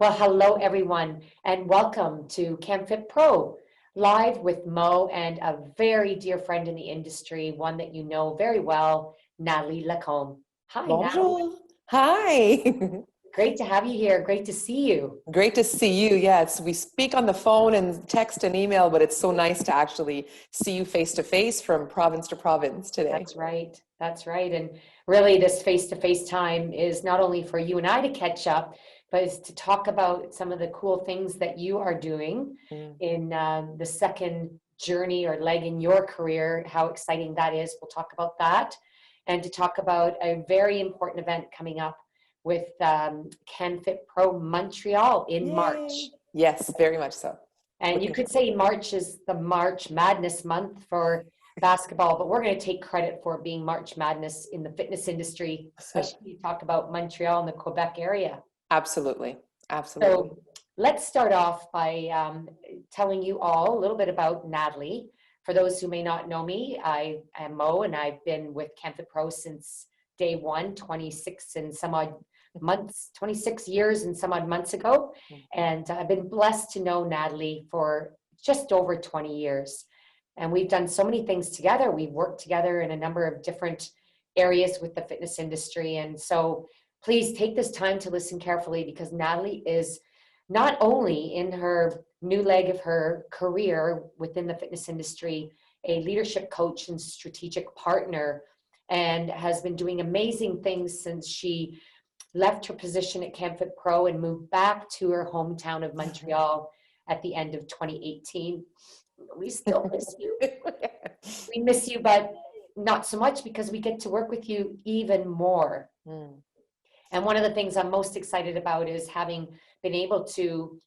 Well, hello everyone, and welcome to canfitpro, live with Mo and a very dear friend in the industry, one that you know very well, Nathalie Lacombe. Hi, Nathalie. Bonjour. Hi. Great to have you here. Great to see you. Great to see you. Yes, we speak on the phone and text and email, but it's so nice to actually see you face to face from province to province today. That's right. That's right. And really, this face-to-face time is not only for you and I to catch up, but is to talk about some of the cool things that you are doing Mm. in the second journey or leg in your career, how exciting that is. We'll talk about that. And to talk about a very important event coming up with canfitpro Montreal in March. Yay. Yes, very much so. And you Looking could forward. say March is the March Madness month for basketball, but we're going to take credit for being March Madness in the fitness industry, especially you talk about Montreal and the Quebec area. Absolutely. Absolutely. So let's start off by telling you all a little bit about Nathalie. For those who may not know me, I am Mo, and I've been with canfitpro since day one, 26 and some odd months, 26 years and some odd months ago. And I've been blessed to know Nathalie for just over 20 years. And we've done so many things together. We've worked together in a number of different areas with the fitness industry. And so please take this time to listen carefully, because Nathalie is not only in her new leg of her career within the fitness industry, a leadership coach and strategic partner, and has been doing amazing things since she left her position at canfitpro and moved back to her hometown of Montreal at the end of 2018. We still miss you. We miss you, but not so much, because we get to work with you even more. Mm. And one of the things I'm most excited about is having been able to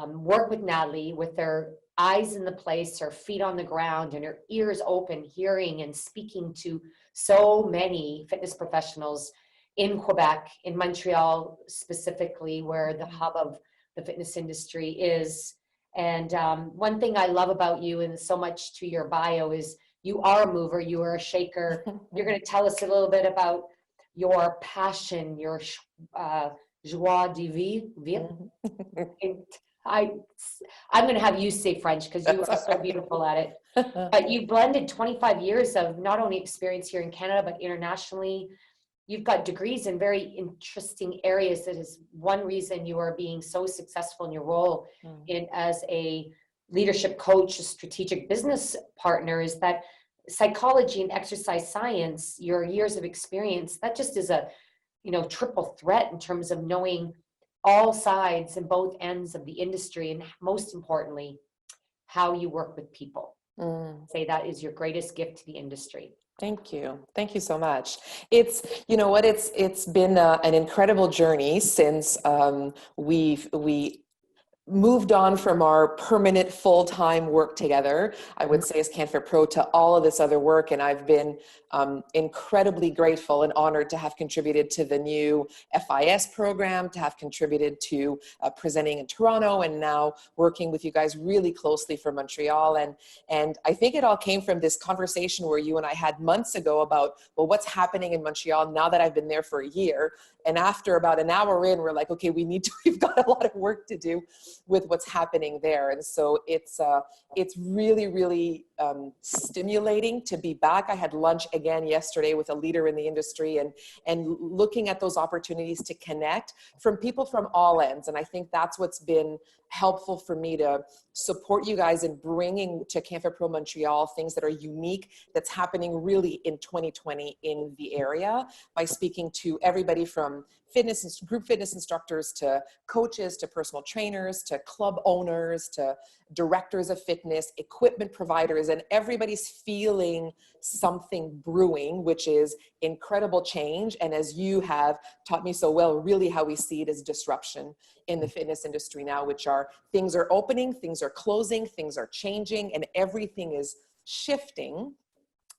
work with Nathalie with her eyes in the place, her feet on the ground, and her ears open, hearing and speaking to so many fitness professionals in Quebec, in Montreal specifically, where the hub of the fitness industry is. And one thing I love about you, and so much to your bio, is you are a mover, you are a shaker. You're going to tell us a little bit about your passion, your joie de vivre. I'm going to have you say French, because you are so beautiful at it. But you blended 25 years of not only experience here in Canada, but internationally. You've got degrees in very interesting areas. That is one reason you are being so successful in your role in as a leadership coach, a strategic business partner, is that psychology and exercise science, your years of experience, that just is a, triple threat in terms of knowing all sides and both ends of the industry, and most importantly, how you work with people. Say that is your greatest gift to the industry. Thank you. Thank you so much. It's, you know what, it's been an incredible journey since we moved on from our permanent full-time work together, I would say, as canfitpro, to all of this other work. And I've been incredibly grateful and honored to have contributed to the new FIS program, to have contributed to presenting in Toronto, and now working with you guys really closely for Montreal. And I think it all came from this conversation where you and I had months ago about, well, what's happening in Montreal now that I've been there for a year. And after about an hour in, we're like, okay, we've got a lot of work to do with what's happening there. And so it's really, really stimulating to be back. I had lunch again yesterday with a leader in the industry, and looking at those opportunities to connect from people from all ends. And I think that's what's been helpful for me to support you guys in bringing to canfitpro Montreal things that are unique, that's happening really in 2020 in the area, by speaking to everybody from group fitness instructors to coaches to personal trainers to club owners to directors of fitness, equipment providers, and everybody's feeling something brewing, which is incredible change. And as you have taught me so well, really how we see it as disruption in the fitness industry now, which are things are opening, things are closing, things are changing, and everything is shifting.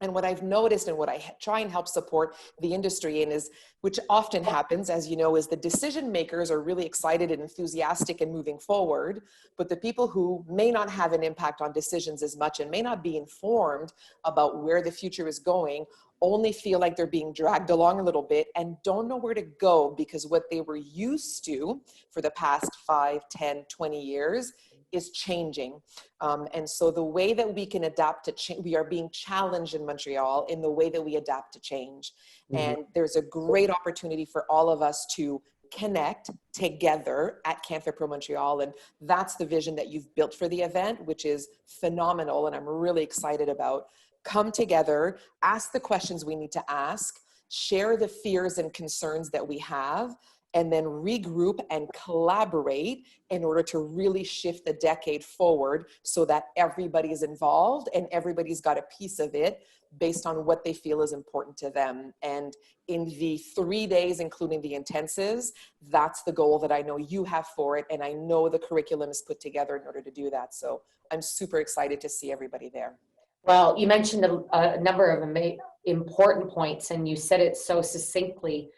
And what I've noticed, and what I try and help support the industry in, is, which often happens, as you know, is the decision makers are really excited and enthusiastic and moving forward, but the people who may not have an impact on decisions as much and may not be informed about where the future is going only feel like they're being dragged along a little bit and don't know where to go, because what they were used to for the past 5, 10, 20 years is changing. And so the way that we can adapt to change, we are being challenged in Montreal in the way that we adapt to change. And there's a great opportunity for all of us to connect together at canfitpro Montreal. And that's the vision that you've built for the event, which is phenomenal. And I'm really excited about. Come together, ask the questions we need to ask, share the fears and concerns that we have, and then regroup and collaborate in order to really shift the decade forward so that everybody is involved and everybody's got a piece of it based on what they feel is important to them. And in the 3 days, including the intensives, that's the goal that I know you have for it. And I know the curriculum is put together in order to do that. So I'm super excited to see everybody there. Well, you mentioned a number of important points, and you said it so succinctly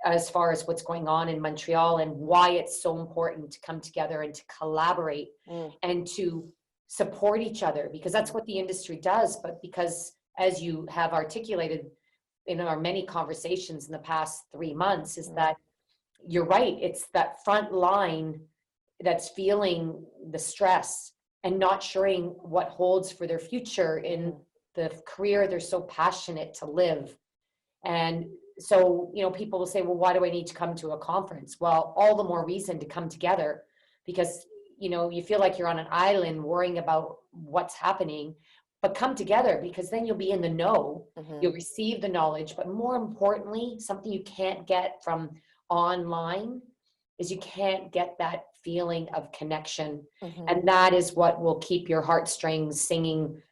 as far as what's going on in Montreal and why it's so important to come together and to collaborate and to support each other, because that's what the industry does. But because, as you have articulated in our many conversations in the past 3 months, is that you're right, it's that front line that's feeling the stress and not sure what holds for their future in the career they're so passionate to live. And so, people will say, well, why do I need to come to a conference? Well, all the more reason to come together, because, you feel like you're on an island worrying about what's happening, but come together, because then you'll be in the know, you'll receive the knowledge. But more importantly, something you can't get from online is you can't get that feeling of connection. And that is what will keep your heartstrings singing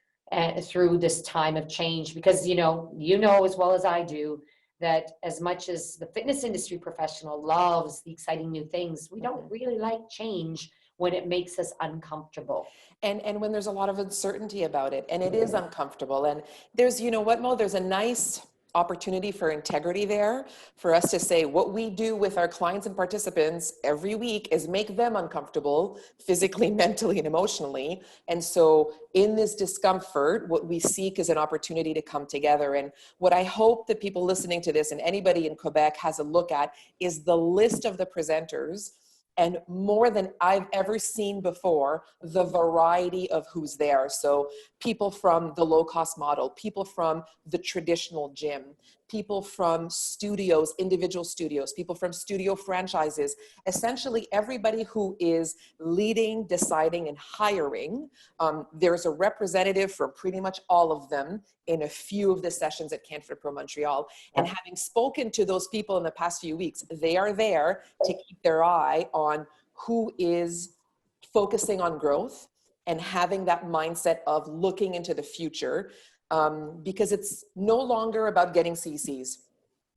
through this time of change. Because, you know as well as I do, that as much as the fitness industry professional loves the exciting new things, we don't really like change when it makes us uncomfortable. And when there's a lot of uncertainty about it, and it is uncomfortable. And there's, Mo, there's a nice opportunity for integrity there, for us to say what we do with our clients and participants every week is make them uncomfortable physically, mentally, and emotionally. And so in this discomfort, what we seek is an opportunity to come together. And what I hope that people listening to this and anybody in Quebec has a look at is the list of the presenters. And more than I've ever seen before, the variety of who's there. So people from the low-cost model, people from the traditional gym, people from studios, individual studios, people from studio franchises, essentially everybody who is leading, deciding, and hiring. There's a representative from pretty much all of them in a few of the sessions at canfitpro Montreal. And having spoken to those people in the past few weeks, they are there to keep their eye on who is focusing on growth and having that mindset of looking into the future, because it's no longer about getting CCs.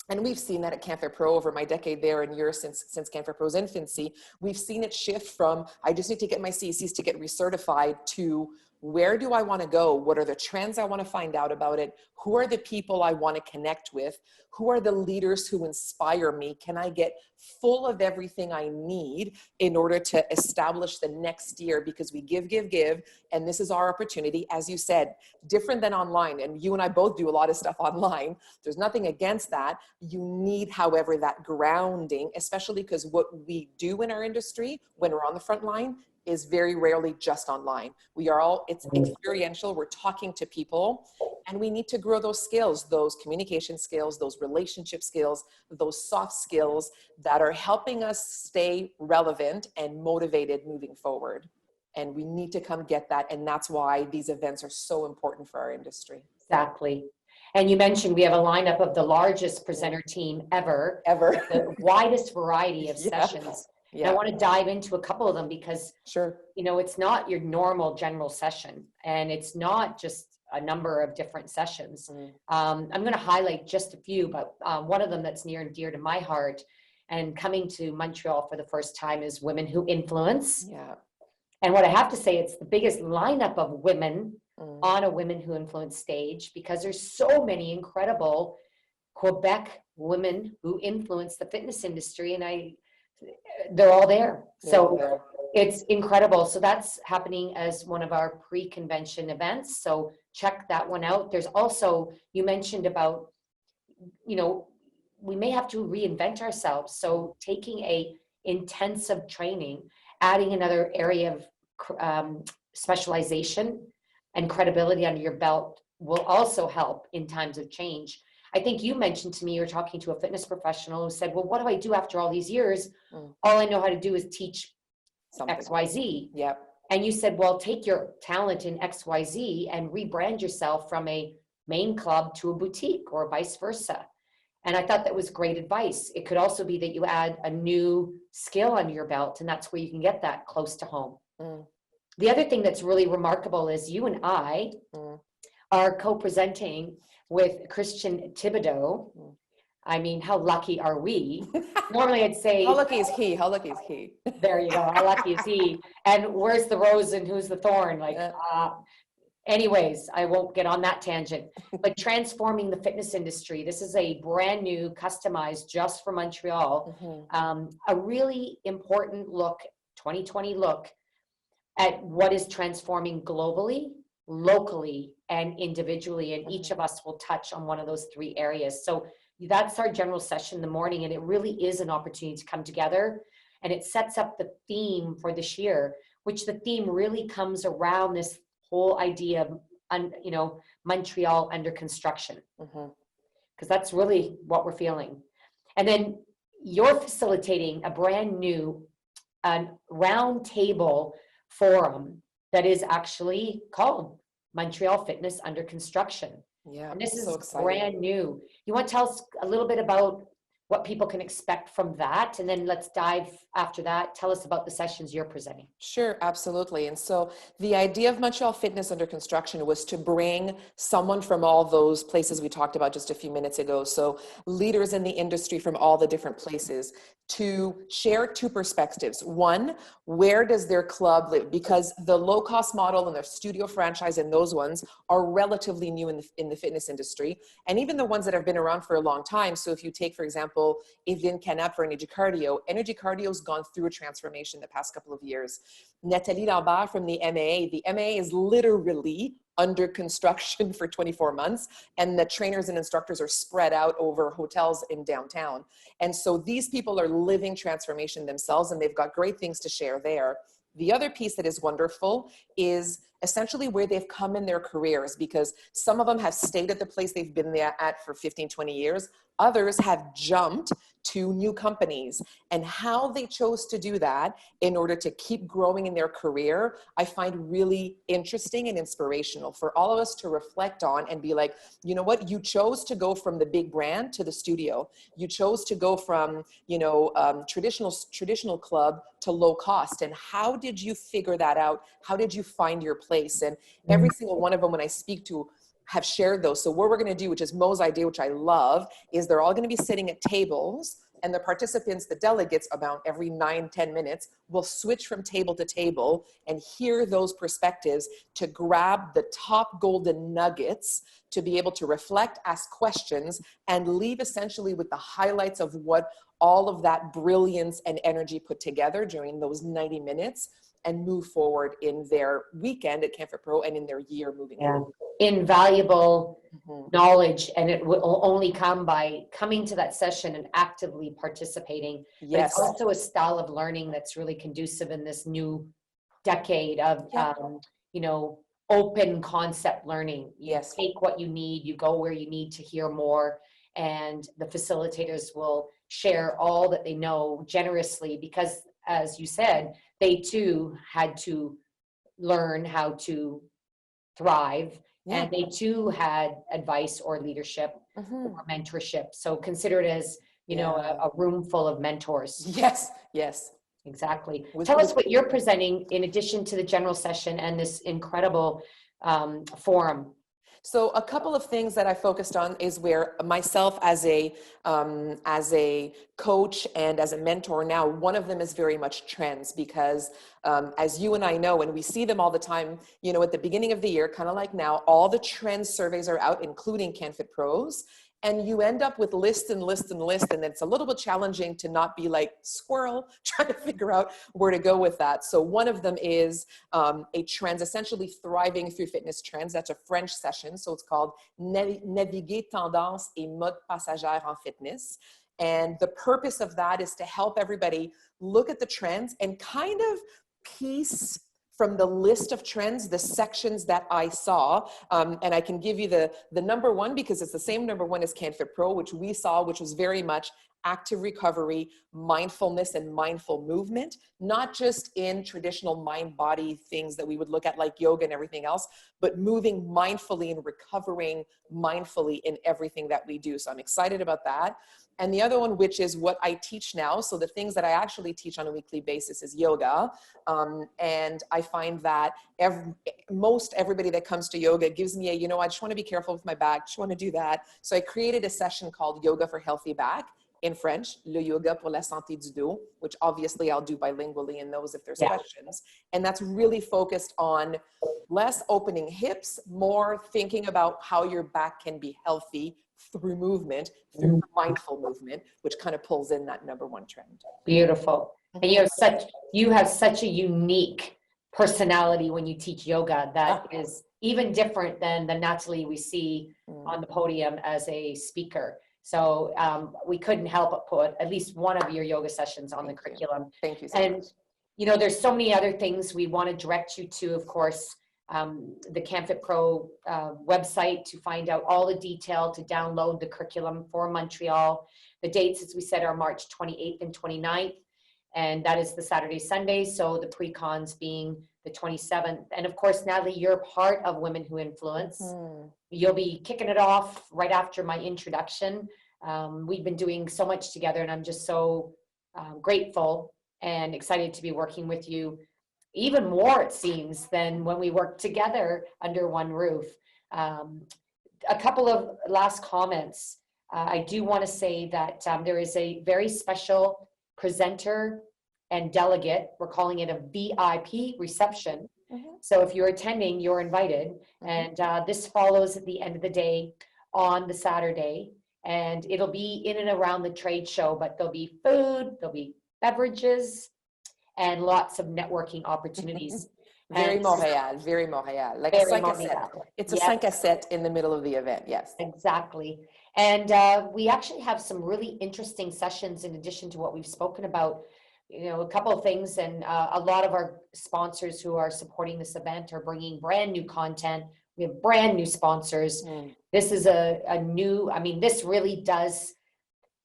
And we've seen that at canfitpro over my decade there and years since canfitpro's infancy. We've seen it shift from, I just need to get my CCs to get recertified, to where do I want to go? What are the trends I want to find out about it? Who are the people I want to connect with? Who are the leaders who inspire me? Can I get full of everything I need in order to establish the next year? Because we give, and this is our opportunity, as you said, different than online. And you and I both do a lot of stuff online. There's nothing against that. You need, however, that grounding, especially because what we do in our industry when we're on the front line is very rarely just online. It's experiential. We're talking to people, and we need to grow those skills, those communication skills, those relationship skills, those soft skills that are helping us stay relevant and motivated moving forward. And we need to come get that. And that's why these events are so important for our industry. Exactly. And you mentioned we have a lineup of the largest presenter team ever. The widest variety of sessions. Yeah. And I want to dive into a couple of them because, it's not your normal general session, and it's not just a number of different sessions. I'm going to highlight just a few, but one of them that's near and dear to my heart and coming to Montreal for the first time is Women Who Influence. Yeah. And what I have to say, it's the biggest lineup of women on a Women Who Influence stage, because there's so many incredible Quebec women who influence the fitness industry, and they're all there. So it's incredible. So that's happening as one of our pre-convention events. So check that one out. There's also, you mentioned about, you know, we may have to reinvent ourselves. So taking a intensive training, adding another area of specialization and credibility under your belt will also help in times of change. I think you mentioned to me, you were talking to a fitness professional who said, well, what do I do after all these years? All I know how to do is teach Something. XYZ. Yep. And you said, well, take your talent in XYZ and rebrand yourself from a main club to a boutique or vice versa. And I thought that was great advice. It could also be that you add a new skill under your belt, and that's where you can get that close to home. The other thing that's really remarkable is you and I are co-presenting with Christian Thibodeau. I mean, how lucky are we? Normally I'd say, how lucky is he? How lucky is he? There you go. How lucky is he? And where's the rose and who's the thorn? Like, anyways, I won't get on that tangent. But transforming the fitness industry. This is a brand new, customized just for Montreal. A really important look, 2020 look at what is transforming globally, locally, and individually. And each of us will touch on one of those three areas. So that's our general session in the morning. And it really is an opportunity to come together. And it sets up the theme for this year, which the theme really comes around this whole idea of, you know, Montreal under construction. Because that's really what we're feeling. And then you're facilitating a brand new round table forum that is actually called Montreal Fitness Under Construction. Yeah, and this is so brand new. You want to tell us a little bit about what people can expect from that? And then let's dive after that. Tell us about the sessions you're presenting. Sure, absolutely. And so the idea of Montreal Fitness Under Construction was to bring someone from all those places we talked about just a few minutes ago. So leaders in the industry from all the different places to share two perspectives. One, where does their club live? Because the low cost model and their studio franchise and those ones are relatively new in the fitness industry. And even the ones that have been around for a long time. So if you take, for example, Evelyne Canap for Energy Cardio has gone through a transformation the past couple of years. Nathalie Lacombe from the MAA is literally under construction for 24 months, and the trainers and instructors are spread out over hotels in downtown. And so these people are living transformation themselves, and they've got great things to share there. The other piece that is wonderful is essentially where they've come in their careers, because some of them have stayed at the place they've been there at for 15, 20 years. Others have jumped to new companies, and how they chose to do that in order to keep growing in their career, I find really interesting and inspirational for all of us to reflect on and be like, you know what, you chose to go from the big brand to the studio. You chose to go from, you know, traditional club to low cost. And how did you figure that out? How did you find your place? And every single one of them, when I speak to, have shared those. So what we're going to do, which is Mo's idea, which I love, is they're all going to be sitting at tables, and the participants, the delegates, about every 9-10 minutes will switch from table to table and hear those perspectives to grab the top golden nuggets to be able to reflect, ask questions, and leave essentially with the highlights of what all of that brilliance and energy put together during those 90 minutes, and move forward in their weekend at canfitpro and in their year moving forward. Invaluable knowledge, and it will only come by coming to that session and actively participating. But it's also a style of learning that's really conducive in this new decade of, you know, open concept learning. You take what you need, you go where you need to hear more, and the facilitators will share all that they know generously, because as you said, they too had to learn how to thrive, and they too had advice or leadership or mentorship. So consider it as, you know, a room full of mentors. Yes. Exactly. Tell us what you're presenting in addition to the general session and this incredible forum. So a couple of things that I focused on is where myself as a coach and as a mentor now, one of them is very much trends, because as you and I know, and we see them all the time, you know, at the beginning of the year, kind of like now, all the trend surveys are out, including canfitpro's. And you end up with lists and lists and lists, and it's a little bit challenging to not be like squirrel trying to figure out where to go with that. So one of them is a trends, essentially thriving through fitness trends. That's a French session, so it's called Naviguer tendance et mode passagère en fitness. And the purpose of that is to help everybody look at the trends and kind of piece from the list of trends, the sections that I saw, and I can give you the number one because it's the same number one as canfitpro, which we saw, which was very much active recovery, mindfulness, and mindful movement, not just in traditional mind-body things that we would look at like yoga and everything else, but moving mindfully and recovering mindfully in everything that we do. So I'm excited about that. And the other one, which is what I teach now. So the things that I actually teach on a weekly basis is yoga. And I find that most everybody that comes to yoga gives me a, I just want to be careful with my back, just want to do that. So I created a session called Yoga for Healthy Back, in French, Le Yoga pour la Santé du Dos, which obviously I'll do bilingually in those if there's questions. And that's really focused on less opening hips, more thinking about how your back can be healthy through movement, through mindful movement, which kind of pulls in that number one trend. Beautiful. And you have such a unique personality when you teach yoga that is even different than the Nathalie we see on the podium as a speaker. So we couldn't help but put at least one of your yoga sessions on the curriculum. Thank you so much. And there's so many other things we want to direct you to, of course, the canfitpro website to find out all the detail, to download the curriculum for Montreal. The dates, as we said, are March 28th and 29th, and that is the Saturday, Sunday. So the pre-cons being the 27th. And of course, Nathalie, you're part of Women Who Influence. You'll be kicking it off right after my introduction. We've been doing so much together, and I'm just so grateful and excited to be working with you. Even more, it seems, than when we worked together under one roof. A couple of last comments. I do want to say that there is a very special presenter and delegate. We're calling it a VIP reception. So if you're attending, you're invited. And this follows at the end of the day on the Saturday. And it'll be in and around the trade show, but there'll be food, there'll be beverages, and lots of networking opportunities. Very Montreal. Like Very a 5 à 7. Montreal. It's a 5 à 7 in the middle of the event, yes. Exactly. And we actually have some really interesting sessions in addition to what we've spoken about. A couple of things, and a lot of our sponsors who are supporting this event are bringing brand new content. We have brand new sponsors. This is a new, this really does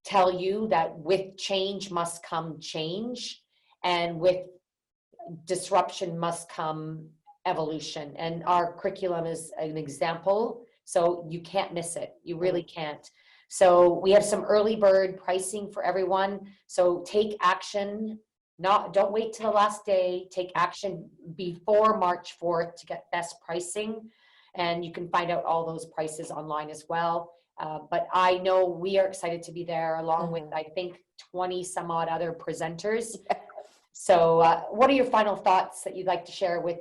tell you that with change must come change. And with disruption must come evolution. And our curriculum is an example. So you can't miss it. You really can't. So we have some early bird pricing for everyone. So take action. Don't wait till the last day. Take action before March 4th to get best pricing. And you can find out all those prices online as well. But I know we are excited to be there along with, I think, 20 some odd other presenters. So what are your final thoughts that you'd like to share with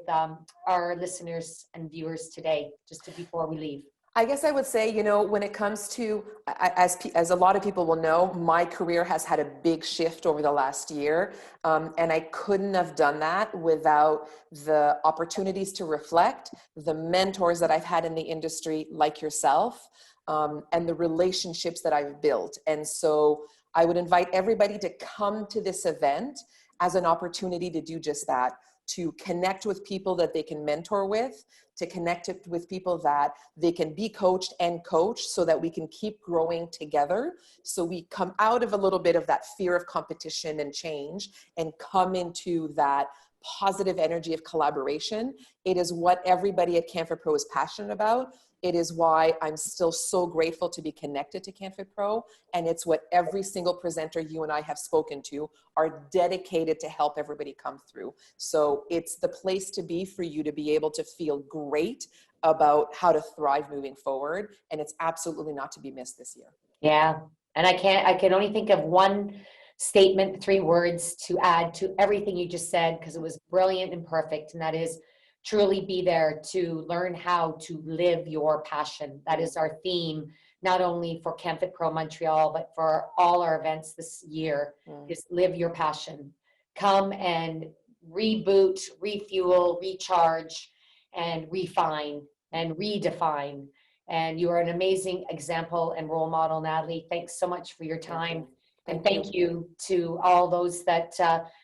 our listeners and viewers today, before we leave? I guess I would say, when it comes to, as a lot of people will know, my career has had a big shift over the last year. And I couldn't have done that without the opportunities to reflect, the mentors that I've had in the industry, like yourself, and the relationships that I've built. And so I would invite everybody to come to this event as an opportunity to do just that, to connect with people that they can mentor with, to connect with people that they can be coached and coached so that we can keep growing together. So we come out of a little bit of that fear of competition and change and come into that positive energy of collaboration. It is what everybody at canfitpro is passionate about. It is why I'm still so grateful to be connected to canfitpro. And it's what every single presenter you and I have spoken to are dedicated to help everybody come through. So it's the place to be for you to be able to feel great about how to thrive moving forward. And it's absolutely not to be missed this year. Yeah. And I can only think of one statement, 3 words to add to everything you just said, because it was brilliant and perfect. And that is, truly be there to learn how to live your passion. That is our theme not only for CanFitPro Montreal, but for all our events this year, is live your passion. Come and reboot, refuel, recharge, and refine and redefine. And you are an amazing example and role model, Nathalie. Thanks so much for your time. And thank you to all those that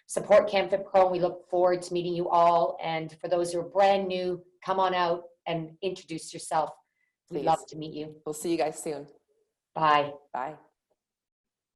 support CanFitPro. We look forward to meeting you all. And for those who are brand new, come on out and introduce yourself. We'd love to meet you. We'll see you guys soon. Bye. Bye.